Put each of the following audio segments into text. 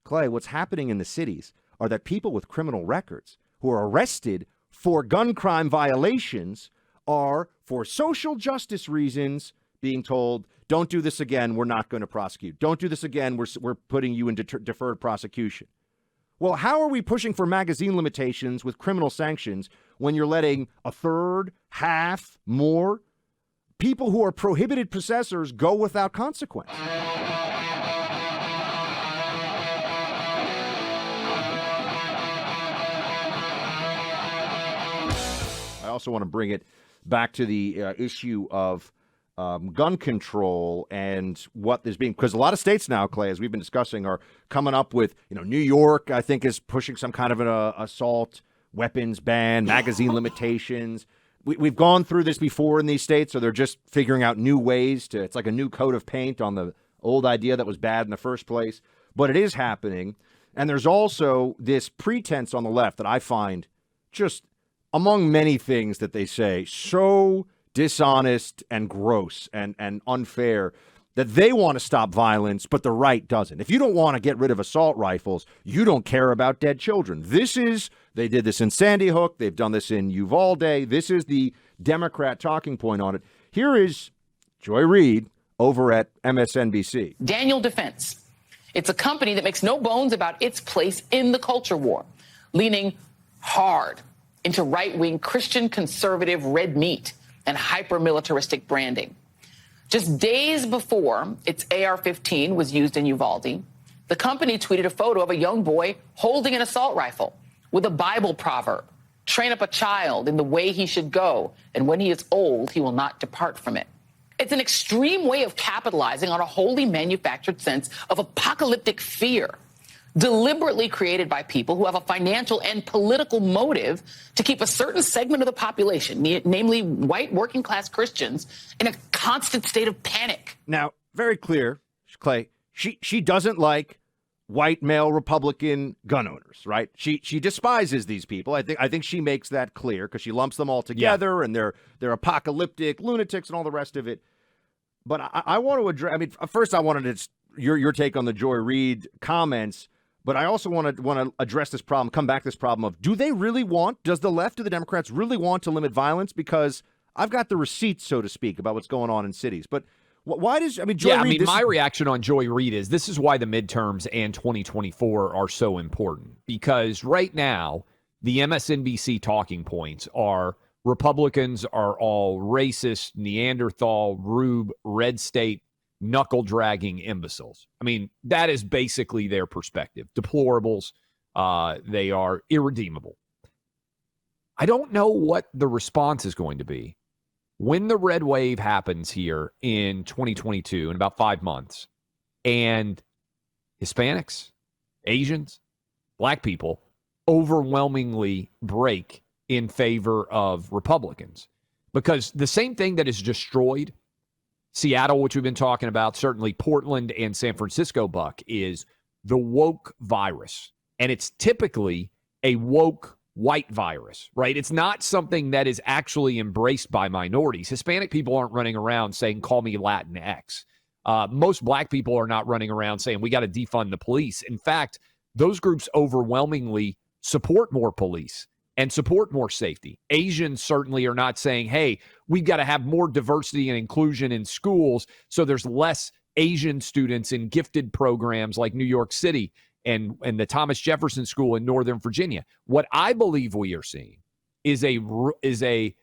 Clay, what's happening in the cities are that people with criminal records who are arrested for gun crime violations are, for social justice reasons, being told, don't do this again, we're not going to prosecute. Don't do this again, we're putting you in deferred prosecution. Well, how are we pushing for magazine limitations with criminal sanctions when you're letting a third, half, more people who are prohibited possessors go without consequence? I also want to bring it back to the issue of gun control and what there's being, because a lot of states now, Clay, as we've been discussing, are coming up with, New York, I think, is pushing some kind of an assault weapons ban, magazine limitations. We've gone through this before in these states, so they're just figuring out new ways it's like a new coat of paint on the old idea that was bad in the first place. But it is happening. And there's also this pretense on the left that I find just, among many things that they say, so dishonest and gross and unfair, that they want to stop violence, but the right doesn't. If you don't want to get rid of assault rifles, you don't care about dead children. They did this in Sandy Hook. They've done this in Uvalde. This is the Democrat talking point on it. Here is Joy Reid over at MSNBC. Daniel Defense. It's a company that makes no bones about its place in the culture war, leaning hard into right-wing Christian conservative red meat and hyper-militaristic branding. Just days before its AR-15 was used in Uvalde, the company tweeted a photo of a young boy holding an assault rifle with a Bible proverb, train up a child in the way he should go, and when he is old, he will not depart from it. It's an extreme way of capitalizing on a wholly manufactured sense of apocalyptic fear, deliberately created by people who have a financial and political motive to keep a certain segment of the population, namely white working-class Christians, in a constant state of panic. Now, very clear, Clay, she doesn't like white male Republican gun owners, right? She despises these people. I think she makes that clear because she lumps them all together, and they're apocalyptic lunatics and all the rest of it. But I want to address. First I wanted to your take on the Joy Reid comments. But I also want to address this problem, come back to this problem of, does the left, do the Democrats really want to limit violence? Because I've got the receipts, so to speak, about what's going on in cities. But why does, Joy Reid... my reaction on Joy Reid is this is why the midterms and 2024 are so important. Because right now, the MSNBC talking points are Republicans are all racist, Neanderthal, rube, red state, knuckle-dragging imbeciles. That is basically their perspective. Deplorables. They are irredeemable. I don't know what the response is going to be when the red wave happens here in 2022, in about 5 months, and Hispanics, Asians, Black people overwhelmingly break in favor of Republicans. Because the same thing that has destroyed Seattle, which we've been talking about, certainly Portland and San Francisco, Buck, is the woke virus. And it's typically a woke white virus, right? It's not something that is actually embraced by minorities. Hispanic people aren't running around saying, call me Latinx. Most Black people are not running around saying, we got to defund the police. In fact, those groups overwhelmingly support more police and support more safety. Asians certainly are not saying, hey, we've got to have more diversity and inclusion in schools so there's less Asian students in gifted programs like New York City and the Thomas Jefferson School in Northern Virginia. What I believe we are seeing is a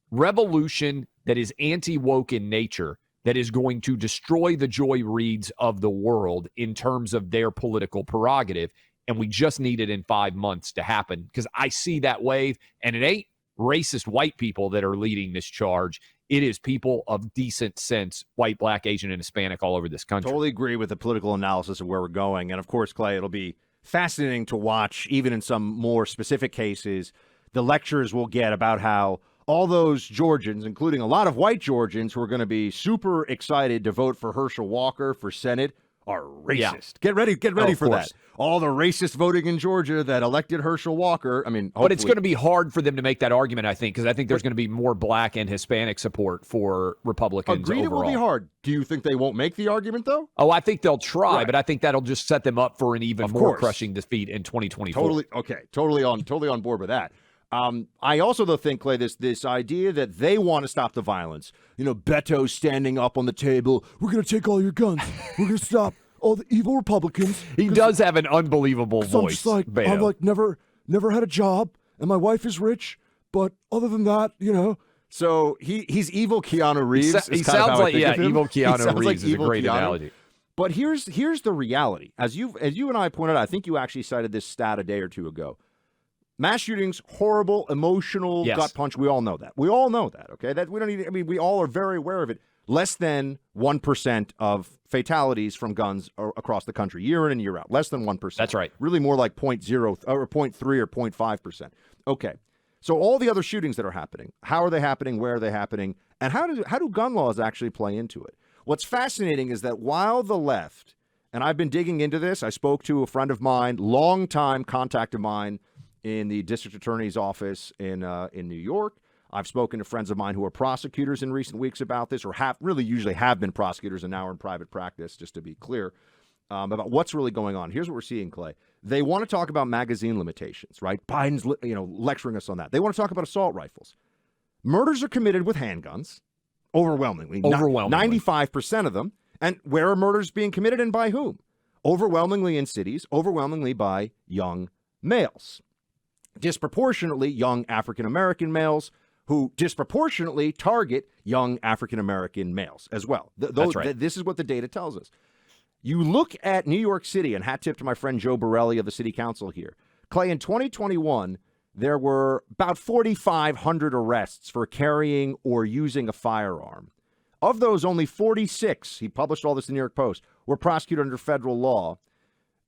revolution that is anti-woke in nature that is going to destroy the Joy Reids of the world in terms of their political prerogative. And we just need it in 5 months to happen because I see that wave, and it ain't racist white people that are leading this charge. It is people of decent sense, white, Black, Asian, and Hispanic all over this country. Totally agree with the political analysis of where we're going. And, of course, Clay, it'll be fascinating to watch, even in some more specific cases, the lectures we'll get about how all those Georgians, including a lot of white Georgians who are going to be super excited to vote for Herschel Walker for Senate, are racist. Yeah. Get ready for course. that. All the racist voting in Georgia that elected Herschel Walker. I mean, but it's going to be hard for them to make that argument, I think, because I think there's going to be more black and Hispanic support for Republicans agreed overall. It will be hard. Do you think they won't make the argument, though? Oh, I think they'll try, Right. but I think that'll just set them up for an even more crushing defeat in 2024. Totally. Okay. Totally on board with that. I also, though, think, Clay, this idea that they want to stop the violence. Beto's standing up on the table. We're going to take all your guns. We're going to stop all the evil Republicans. He does have an unbelievable voice. I'm just like, Beto. I'm like never had a job, and my wife is rich, but other than that, So he's evil Keanu Reeves. He sounds like evil Keanu Reeves like is a great analogy. But here's the reality. As you and I pointed out, I think you actually cited this stat a day or two ago. Mass shootings, horrible, emotional, gut punch. We all know that. Okay, that we don't need. I mean, we all are very aware of it. Less than 1% of fatalities from guns across the country, year in and year out. Less than 1%. That's right. Really more like 0.0 or 0.3 or 0.5%. Okay. So all the other shootings that are happening, how are they happening? Where are they happening? And how do gun laws actually play into it? What's fascinating is that while the left, and I've been digging into this, I spoke to a friend of mine, longtime contact of mine in the district attorney's office in New York. I've spoken to friends of mine who are prosecutors in recent weeks about this, or usually have been prosecutors and now are in private practice, just to be clear, about what's really going on. Here's what we're seeing, Clay. They want to talk about magazine limitations, right? Biden's lecturing us on that. They want to talk about assault rifles. Murders are committed with handguns, overwhelmingly. 95% of them. And where are murders being committed and by whom? Overwhelmingly in cities, overwhelmingly by young males. Disproportionately young African-American males who disproportionately target young African-American males as well. That's right. This is what the data tells us. You look at New York City, and hat tip to my friend Joe Borelli of the city council here. Clay, in 2021, there were about 4,500 arrests for carrying or using a firearm. Of those, only 46, he published all this in the New York Post, were prosecuted under federal law.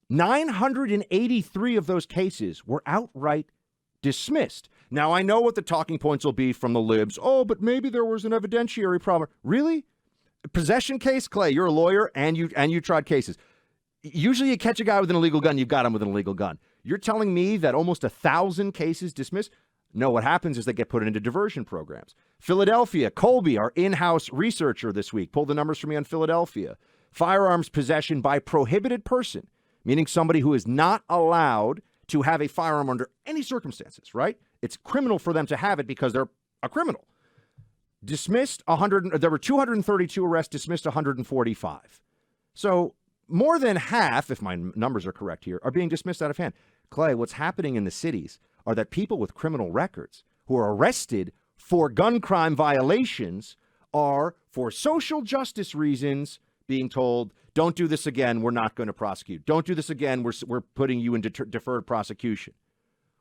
983 of those cases were outright dismissed. Now, I know what the talking points will be from the libs. Oh, but maybe there was an evidentiary problem. Really? Possession case, Clay, you're a lawyer and you tried cases. Usually you catch a guy with an illegal gun, you've got him with an illegal gun. You're telling me that almost 1,000 cases dismissed? No, what happens is they get put into diversion programs. Philadelphia, Colby, our in-house researcher this week, pulled the numbers for me on Philadelphia. Firearms possession by prohibited person, meaning somebody who is not allowed to have a firearm under any circumstances, right? It's criminal for them to have it because they're a criminal. Dismissed 100. There were 232 arrests, dismissed 145. So more than half, if my numbers are correct here, are being dismissed out of hand. Clay, what's happening in the cities are that people with criminal records who are arrested for gun crime violations are, for social justice reasons, being told, don't do this again, we're not going to prosecute. Don't do this again, we're putting you into deferred prosecution.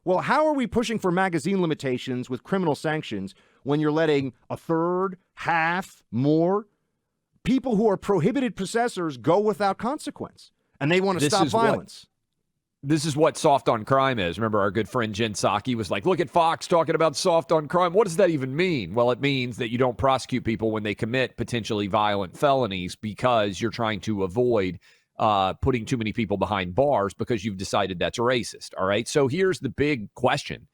Well, how are we pushing for magazine limitations with criminal sanctions when you're letting a third, half, more people who are prohibited possessors go without consequence? And they want to stop violence. This is what soft on crime is. Remember, our good friend Jen Psaki was like, look at Fox talking about soft on crime. What does that even mean? Well, it means that you don't prosecute people when they commit potentially violent felonies because you're trying to avoid putting too many people behind bars because you've decided that's racist. All right. So here's the big question.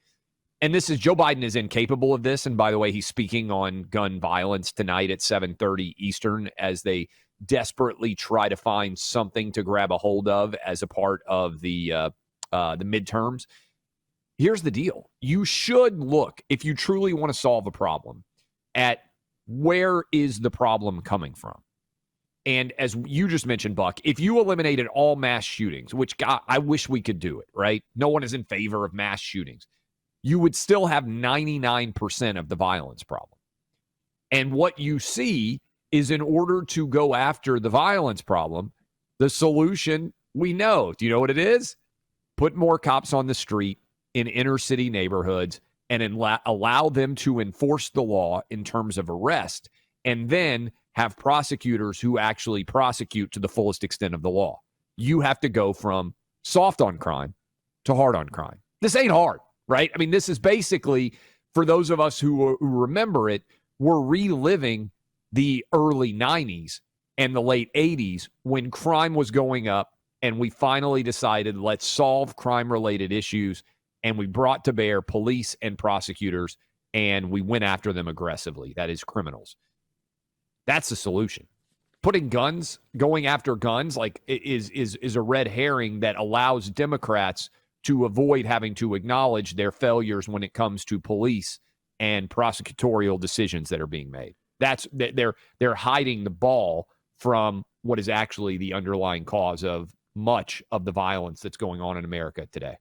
And this is Joe Biden is incapable of this. And by the way, he's speaking on gun violence tonight at 7:30 Eastern as they desperately try to find something to grab a hold of as a part of the midterms. Here's the deal. You should look, if you truly want to solve a problem, at where is the problem coming from? And as you just mentioned, Buck, if you eliminated all mass shootings, which God, I wish we could do it, right? No one is in favor of mass shootings. You would still have 99% of the violence problem. And what you see is in order to go after the violence problem, the solution we know. Do you know what it is? Put more cops on the street in inner city neighborhoods and allow them to enforce the law in terms of arrest, and then have prosecutors who actually prosecute to the fullest extent of the law. You have to go from soft on crime to hard on crime. This ain't hard, right? I mean, this is basically, for those of us who remember it, we're reliving the early 90s and the late 80s when crime was going up, and we finally decided let's solve crime-related issues, and we brought to bear police and prosecutors, and we went after them aggressively. That is criminals. That's the solution. Going after guns, like is a red herring that allows Democrats to avoid having to acknowledge their failures when it comes to police and prosecutorial decisions that are being made. They're hiding the ball from what is actually the underlying cause of much of the violence that's going on in America today.